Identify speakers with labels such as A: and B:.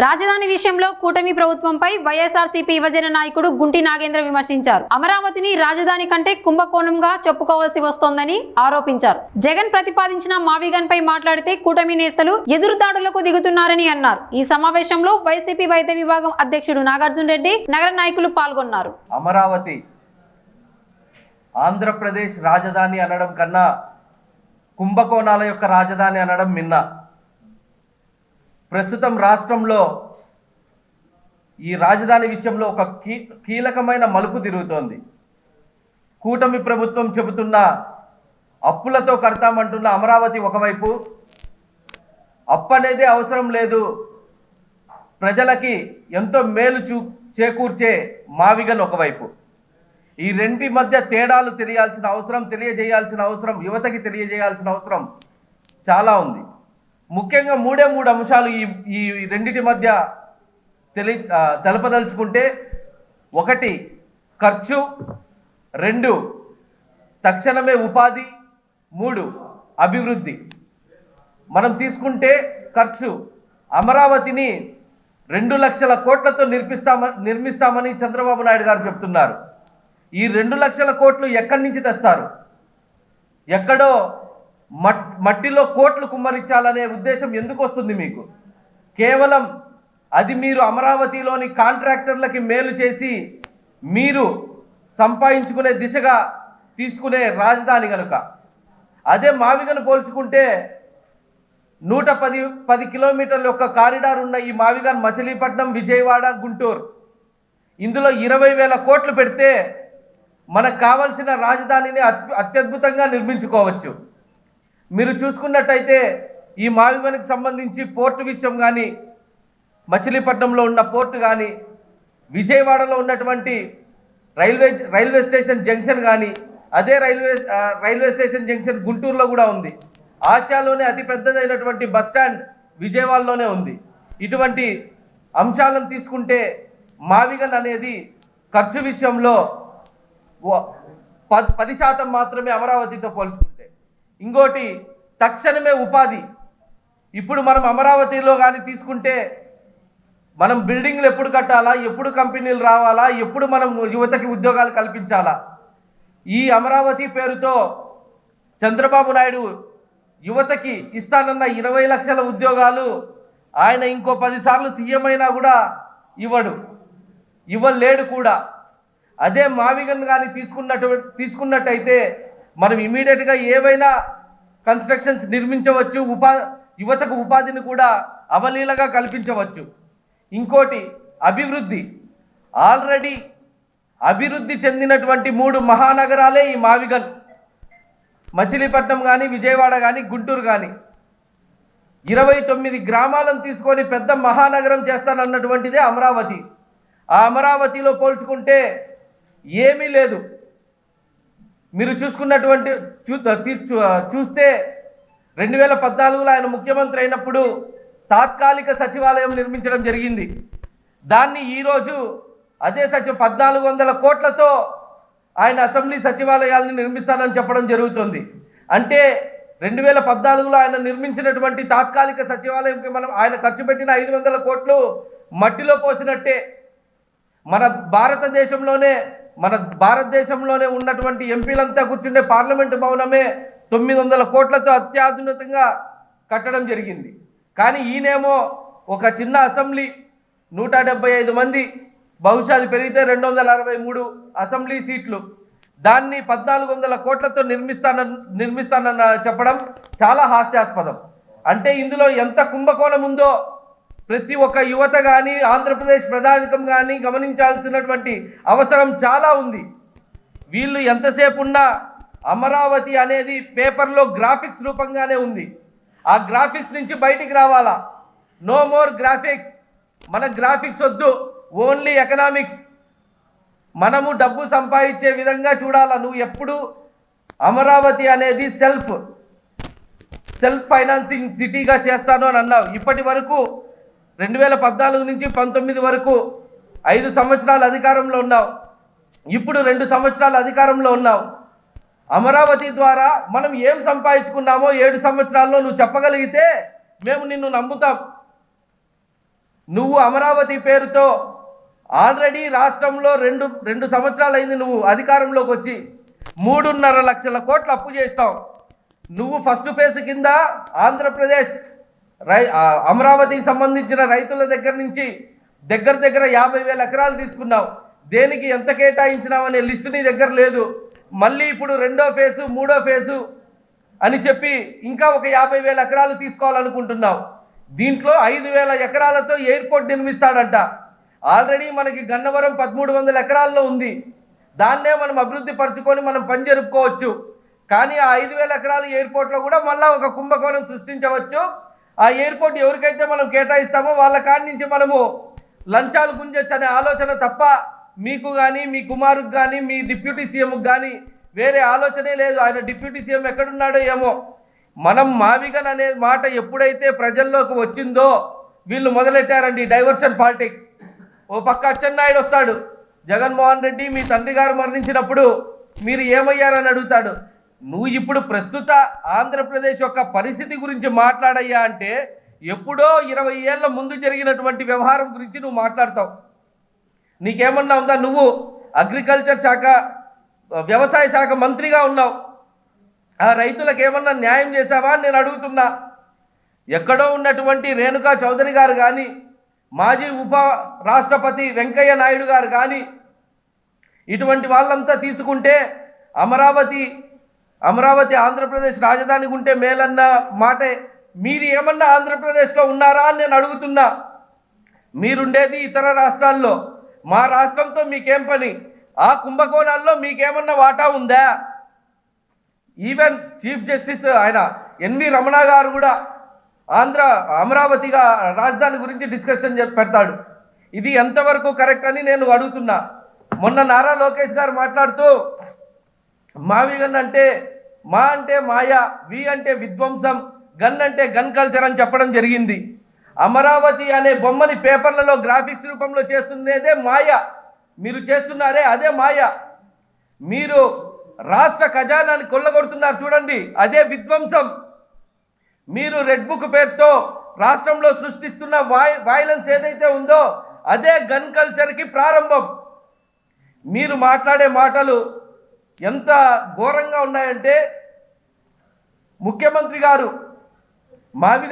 A: రాజధాని విషయంలో కూటమి ప్రభుత్వంపై వైఎస్ఆర్సీపీ యువజన నాయకుడు గుంటి నాగేంద్ర విమర్శించారు. అమరావతిని రాజధాని కంటే కుంభకోణంగా చెప్పుకోవాల్సి వస్తోందని ఆరోపించారు. జగన్ ప్రతిపాదించిన మావిగన్ పై మాట్లాడితే కూటమి నేతలు ఎదురుదాడులకు దిగుతున్నారని అన్నారు. ఈ సమావేశంలో వైసీపీ వైద్య విభాగం అధ్యక్షుడు నాగార్జున రెడ్డి, నగర నాయకులు పాల్గొన్నారు.
B: అమరావతి ఆంధ్రప్రదేశ్ రాజధాని అనడం కన్నా కుంభకోణాల యొక్క రాజధాని అనడం మిన్న. ప్రస్తుతం రాష్ట్రంలో ఈ రాజధాని విషయంలో ఒక కీలకమైన మలుపు తిరుగుతోంది. కూటమి ప్రభుత్వం చెబుతున్న అప్పులతో కడతామంటున్న అమరావతి ఒకవైపు, అప్పు అనేది అవసరం లేదు, ప్రజలకి ఎంతో మేలు చేకూర్చే మావిగన్ ఒకవైపు. ఈ రెంటి మధ్య తేడాలు తెలియజేయాల్సిన అవసరం యువతకి తెలియజేయాల్సిన అవసరం చాలా ఉంది. ముఖ్యంగా మూడు అంశాలు ఈ రెండిటి మధ్య తెలపదలుచుకుంటే, 1 ఖర్చు, 2 తక్షణమే ఉపాధి, 3 అభివృద్ధి. మనం తీసుకుంటే ఖర్చు, అమరావతిని 2 లక్షల కోట్లతో నిర్మిస్తామని చంద్రబాబు నాయుడు గారు చెప్తున్నారు. ఈ 2 లక్షల కోట్లు ఎక్కడి నుంచి తెస్తారు? ఎక్కడో మట్టిలో కోట్లు కుమ్మరించాలనే ఉద్దేశం ఎందుకు వస్తుంది మీకు? కేవలం అది మీరు అమరావతిలోని కాంట్రాక్టర్లకి మేలు చేసి మీరు సంపాదించుకునే దిశగా తీసుకునే రాజధాని కనుక. అదే మావిగను పోల్చుకుంటే 110 కిలోమీటర్ల యొక్క కారిడార్ ఉన్న ఈ మావిగన్ మచిలీపట్నం, విజయవాడ, గుంటూరు, ఇందులో 20,000 కోట్లు పెడితే మనకు కావాల్సిన రాజధానిని అత్యద్భుతంగా నిర్మించుకోవచ్చు. మీరు చూసుకున్నట్టయితే ఈ మావిగన్కి సంబంధించి పోర్టు విషయం కానీ, మచిలీపట్నంలో ఉన్న పోర్టు కానీ, విజయవాడలో ఉన్నటువంటి రైల్వే స్టేషన్ జంక్షన్ కానీ, అదే రైల్వే స్టేషన్ జంక్షన్ గుంటూరులో కూడా ఉంది. ఆసియాలోనే అతిపెద్దదైనటువంటి బస్టాండ్ విజయవాడలోనే ఉంది. ఇటువంటి అంశాలను తీసుకుంటే మావిగన్ అనేది ఖర్చు విషయంలో 10% మాత్రమే అమరావతితో పోల్చుకుంటే. ఇంకోటి తక్షణమే ఉపాధి. ఇప్పుడు మనం అమరావతిలో కానీ తీసుకుంటే మనం బిల్డింగ్లు ఎప్పుడు కట్టాలా, ఎప్పుడు కంపెనీలు రావాలా, ఎప్పుడు మనం యువతకి ఉద్యోగాలు కల్పించాలా? ఈ అమరావతి పేరుతో చంద్రబాబు నాయుడు యువతకి ఇస్తానన్న 20 లక్షల ఉద్యోగాలు ఆయన ఇంకో 10 సార్లు సీఎం అయినా కూడా ఇవ్వలేడు కూడా. అదే మావిగన్ కానీ తీసుకున్నట్టయితే మనం ఇమీడియట్గా ఏవైనా కన్స్ట్రక్షన్స్ నిర్మించవచ్చు, యువతకు ఉపాధిని కూడా అవలీలగా కల్పించవచ్చు. ఇంకోటి అభివృద్ధి. ఆల్రెడీ అభివృద్ధి చెందినటువంటి 3 మహానగరాలే ఈ మావిగన్. మచిలీపట్నం కానీ, విజయవాడ కానీ, గుంటూరు కానీ 29 గ్రామాలను తీసుకొని పెద్ద మహానగరం చేస్తానన్నటువంటిదే అమరావతి. ఆ అమరావతిలో పోల్చుకుంటే ఏమీ లేదు. మీరు చూస్తే 2014లో ఆయన ముఖ్యమంత్రి అయినప్పుడు తాత్కాలిక సచివాలయం నిర్మించడం జరిగింది. దాన్ని ఈరోజు అదే 1400 కోట్లతో ఆయన అసెంబ్లీ సచివాలయాలను నిర్మిస్తానని చెప్పడం జరుగుతుంది. అంటే 2014లో ఆయన నిర్మించినటువంటి తాత్కాలిక సచివాలయంకి ఆయన ఖర్చు పెట్టిన 500 కోట్లు మట్టిలో పోసినట్టే. మన భారతదేశంలోనే ఉన్నటువంటి ఎంపీలంతా కూర్చుండే పార్లమెంటు భవనమే 900 కోట్లతో అత్యాధునికంగా కట్టడం జరిగింది. కానీ ఈయనేమో ఒక చిన్న అసెంబ్లీ, 175 మంది, బహుశా అది పెరిగితే 263 అసెంబ్లీ సీట్లు, దాన్ని 1400 కోట్లతో నిర్మిస్తానన్న చెప్పడం చాలా హాస్యాస్పదం. అంటే ఇందులో ఎంత కుంభకోణం ఉందో ప్రతి ఒక్క యువత కానీ, ఆంధ్రప్రదేశ్ ప్రధానికం కానీ గమనించాల్సినటువంటి అవసరం చాలా ఉంది. వీళ్ళు ఎంతసేపు ఉన్నా అమరావతి అనేది పేపర్లో గ్రాఫిక్స్ రూపంగానే ఉంది. ఆ గ్రాఫిక్స్ నుంచి బయటికి రావాలా. No more graphics. మన గ్రాఫిక్స్ వద్దు, ఓన్లీ ఎకనామిక్స్. మనము డబ్బు సంపాదించే విధంగా చూడాలా. నువ్వు ఎప్పుడు అమరావతి అనేది సెల్ఫ్ ఫైనాన్సింగ్ సిటీగా చేస్తాను అని అన్నావు. ఇప్పటి వరకు 2014 నుంచి 19 వరకు 5 సంవత్సరాలు అధికారంలో ఉన్నావు. ఇప్పుడు 2 సంవత్సరాలు అధికారంలో ఉన్నావు. అమరావతి ద్వారా మనం ఏం సంపాదించుకున్నామో 7 సంవత్సరాల్లో నువ్వు చెప్పగలిగితే మేము నిన్ను నమ్ముతాం. నువ్వు అమరావతి పేరుతో ఆల్రెడీ రాష్ట్రంలో రెండు సంవత్సరాలు అయింది నువ్వు అధికారంలోకి వచ్చి 3.5 లక్షల కోట్లు అప్పు చేస్తావు. నువ్వు ఫస్ట్ ఫేజ్ కింద ఆంధ్రప్రదేశ్ అమరావతికి సంబంధించిన రైతుల దగ్గర నుంచి దగ్గర 50,000 ఎకరాలు తీసుకున్నావు. దేనికి ఎంత కేటాయించినావు అనే లిస్టు నీ దగ్గర లేదు. మళ్ళీ ఇప్పుడు రెండో ఫేజు మూడో ఫేజు అని చెప్పి ఇంకా ఒక 50,000 ఎకరాలు తీసుకోవాలనుకుంటున్నావు. దీంట్లో 5,000 ఎకరాలతో ఎయిర్పోర్ట్ నిర్మిస్తాడంట. ఆల్రెడీ మనకి గన్నవరం 1,300 ఎకరాల్లో ఉంది. దాన్నే మనం అభివృద్ధి పరుచుకొని మనం పని జరుపుకోవచ్చు. కానీ ఆ 5,000 ఎకరాల ఎయిర్పోర్ట్లో కూడా మళ్ళీ ఒక కుంభకోణం సృష్టించవచ్చు. ఆ ఎయిర్పోర్ట్ ఎవరికైతే మనం కేటాయిస్తామో వాళ్ళ కాడి నుంచి మనము లంచాలు గుంజొచ్చు అనే ఆలోచన తప్ప మీకు కానీ మీ కుమారుకు కానీ మీ డిప్యూటీ సీఎంకు కానీ వేరే ఆలోచనే లేదు. ఆయన డిప్యూటీ సీఎం ఎక్కడున్నాడో ఏమో. మనం మావిగన్ అనే మాట ఎప్పుడైతే ప్రజల్లోకి వచ్చిందో వీళ్ళు మొదలెట్టారండి డైవర్షన్ పాలిటిక్స్. ఓ పక్క అచ్చెన్నాయుడు వస్తాడు, జగన్మోహన్ రెడ్డి మీ తండ్రి గారు మరణించినప్పుడు మీరు ఏమయ్యారని అడుగుతాడు. నువ్వు ఇప్పుడు ప్రస్తుత ఆంధ్రప్రదేశ్ యొక్క పరిస్థితి గురించి మాట్లాడయ్యా అంటే ఎప్పుడో 20 ఏళ్ల ముందు జరిగినటువంటి వ్యవహారం గురించి నువ్వు మాట్లాడతావు. నీకేమన్నా ఉందా? నువ్వు అగ్రికల్చర్ శాఖ వ్యవసాయ శాఖ మంత్రిగా ఉన్నావు. ఆ రైతులకు ఏమన్నా న్యాయం చేశావా అని నేను అడుగుతున్నా. ఎక్కడో ఉన్నటువంటి రేణుకా చౌదరి గారు కానీ మాజీ ఉప రాష్ట్రపతి వెంకయ్య నాయుడు గారు కానీ ఇటువంటి వాళ్ళంతా తీసుకుంటే అమరావతి ఆంధ్రప్రదేశ్ రాజధాని ఉంటే మేలన్న మాటే. మీరు ఏమన్నా ఆంధ్రప్రదేశ్లో ఉన్నారా అని నేను అడుగుతున్నా. మీరుండేది ఇతర రాష్ట్రాల్లో, మా రాష్ట్రంతో మీకేం పని? ఆ కుంభకోణాల్లో మీకేమన్నా వాటా ఉందా? ఈవెన్ చీఫ్ జస్టిస్ ఆయన ఎన్వి రమణ గారు కూడా అమరావతిగా రాజధాని గురించి డిస్కషన్ పెడతాడు. ఇది ఎంతవరకు కరెక్ట్ అని నేను అడుగుతున్నా. మొన్న నారా లోకేష్ గారు మాట్లాడుతూ మావిగన్ అంటే మా అంటే మాయా, వి అంటే విధ్వంసం, గన్ అంటే గన్ కల్చర్ అని చెప్పడం జరిగింది. అమరావతి అనే బొమ్మని పేపర్లలో గ్రాఫిక్స్ రూపంలో చేస్తున్నదే మాయ. మీరు చేస్తున్నారే అదే మాయ. మీరు రాష్ట్ర ఖజానాన్ని కొల్లగొడుతున్నారు చూడండి, అదే విధ్వంసం. మీరు రెడ్ బుక్ పేరుతో రాష్ట్రంలో సృష్టిస్తున్న వైలెన్స్ ఏదైతే ఉందో అదే గన్ కల్చర్కి ప్రారంభం. మీరు మాట్లాడే మాటలు ఎంత ఘోరంగా ఉన్నాయంటే ముఖ్యమంత్రి గారు మావిగన్